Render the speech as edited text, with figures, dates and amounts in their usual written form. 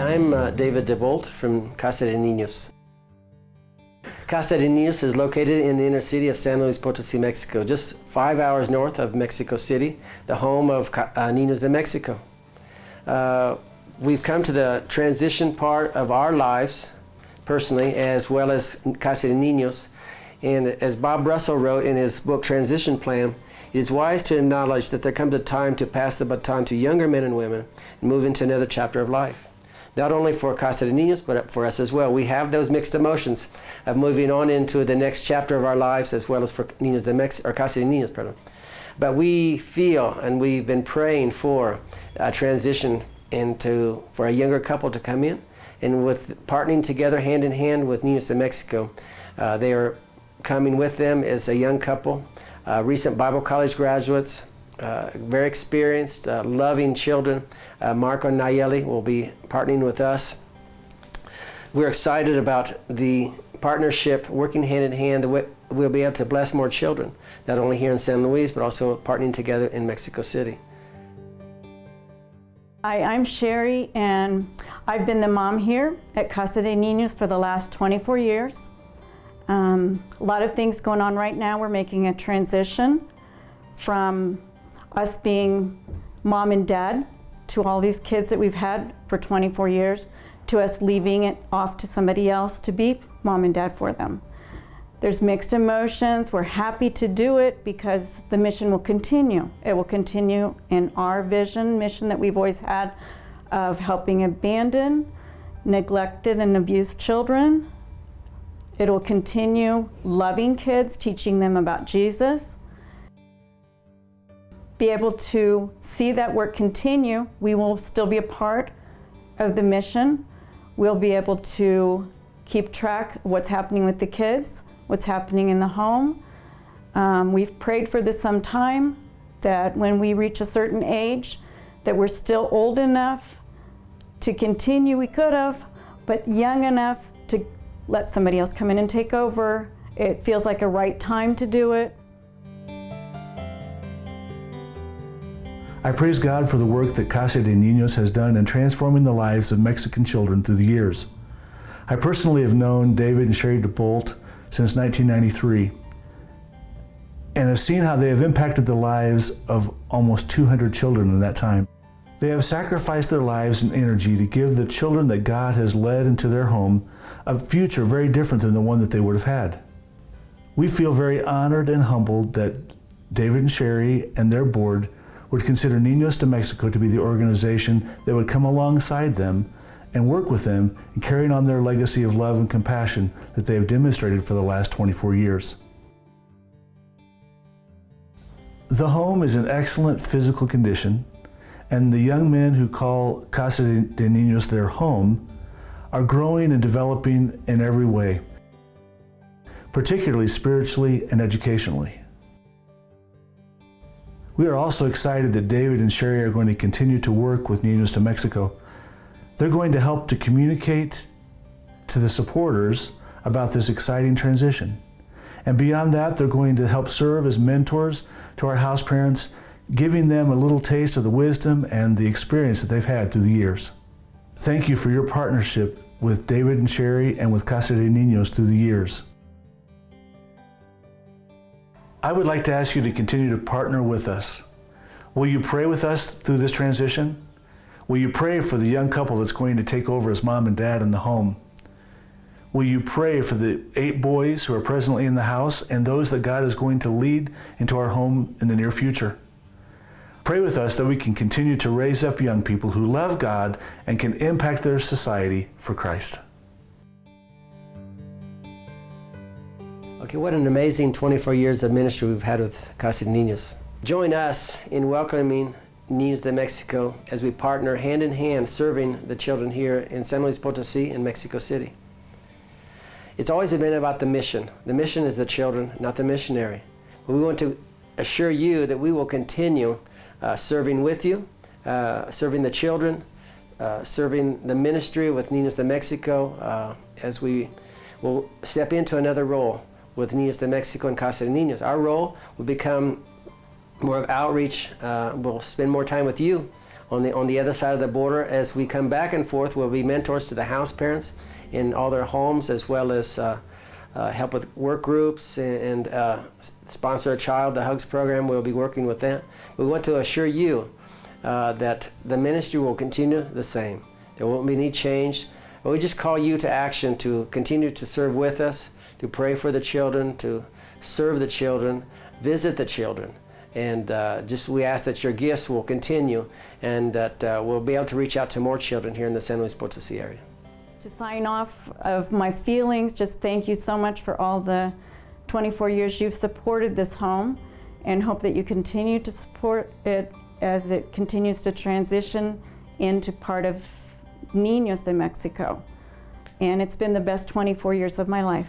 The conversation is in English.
I'm David DeBolt from Casa de Niños. Casa de Niños is located in the inner city of San Luis Potosí, Mexico, just 5 hours north of Mexico City, the home of Niños de Mexico. We've come to the transition part of our lives, personally, as well as Casa de Niños. And as Bob Russell wrote in his book, Transition Plan, it is wise to acknowledge that there comes a time to pass the baton to younger men and women and move into another chapter of life. Not only for Casa de Niños, but for us as well. We have those mixed emotions of moving on into the next chapter of our lives, as well as for Niños de Mexico, or Casa de Niños, pardon. But we feel, and we've been praying for a transition for a younger couple to come in, and with partnering together hand in hand with Niños de Mexico, they are coming with them as a young couple, recent Bible college graduates, very experienced, loving children. Marco and Nayeli will be partnering with us. We're excited about the partnership, working hand in hand. We'll be able to bless more children, not only here in San Luis, but also partnering together in Mexico City. Hi, I'm Sheri, and I've been the mom here at Casa de Niños for the last 24 years. A lot of things going on right now. We're making a transition from us being mom and dad to all these kids that we've had for 24 years, to us leaving it off to somebody else to be mom and dad for them. There's mixed emotions. We're happy to do it because the mission will continue. It will continue in our mission that we've always had of helping abandoned, neglected, and abused children. It will continue loving kids, teaching them about Jesus. Be able to see that work continue. We will still be a part of the mission. We'll be able to keep track of what's happening with the kids, what's happening in the home. We've prayed for this some time, that when we reach a certain age, that we're still old enough to continue. We could have, but young enough to let somebody else come in and take over. It feels like a right time to do it. I praise God for the work that Casa de Niños has done in transforming the lives of Mexican children through the years. I personally have known David and Sheri DeBolt since 1993 and have seen how they have impacted the lives of almost 200 children in that time. They have sacrificed their lives and energy to give the children that God has led into their home a future very different than the one that they would have had. We feel very honored and humbled that David and Sheri and their board would consider Niños de Mexico to be the organization that would come alongside them and work with them in carrying on their legacy of love and compassion that they have demonstrated for the last 24 years. The home is in excellent physical condition, and the young men who call Casa de Niños their home are growing and developing in every way, particularly spiritually and educationally. We are also excited that David and Sheri are going to continue to work with Niños de Mexico. They're going to help to communicate to the supporters about this exciting transition. And beyond that, they're going to help serve as mentors to our house parents, giving them a little taste of the wisdom and the experience that they've had through the years. Thank you for your partnership with David and Sheri and with Casa de Niños through the years. I would like to ask you to continue to partner with us. Will you pray with us through this transition? Will you pray for the young couple that's going to take over as mom and dad in the home? Will you pray for the 8 boys who are presently in the house and those that God is going to lead into our home in the near future? Pray with us that we can continue to raise up young people who love God and can impact their society for Christ. Okay, what an amazing 24 years of ministry we've had with Casa de Niños. Join us in welcoming Niños de Mexico as we partner hand in hand serving the children here in San Luis Potosí and Mexico City. It's always been about the mission. The mission is the children, not the missionary. But we want to assure you that we will continue serving with you, serving the children, serving the ministry with Niños de Mexico as we will step into another role with Niños de Mexico and Casa de Niños. Our role will become more of outreach. We'll spend more time with you on the other side of the border. As we come back and forth, we'll be mentors to the house parents in all their homes, as well as help with work groups and sponsor a child, the Hugs program. We'll be working with that. We want to assure you that the ministry will continue the same. There won't be any change. But we just call you to action to continue to serve with us, to pray for the children, to serve the children, visit the children. And we ask that your gifts will continue and that we'll be able to reach out to more children here in the San Luis Potosi area. To sign off of my feelings, just thank you so much for all the 24 years you've supported this home, and hope that you continue to support it as it continues to transition into part of Niños de Mexico. And it's been the best 24 years of my life.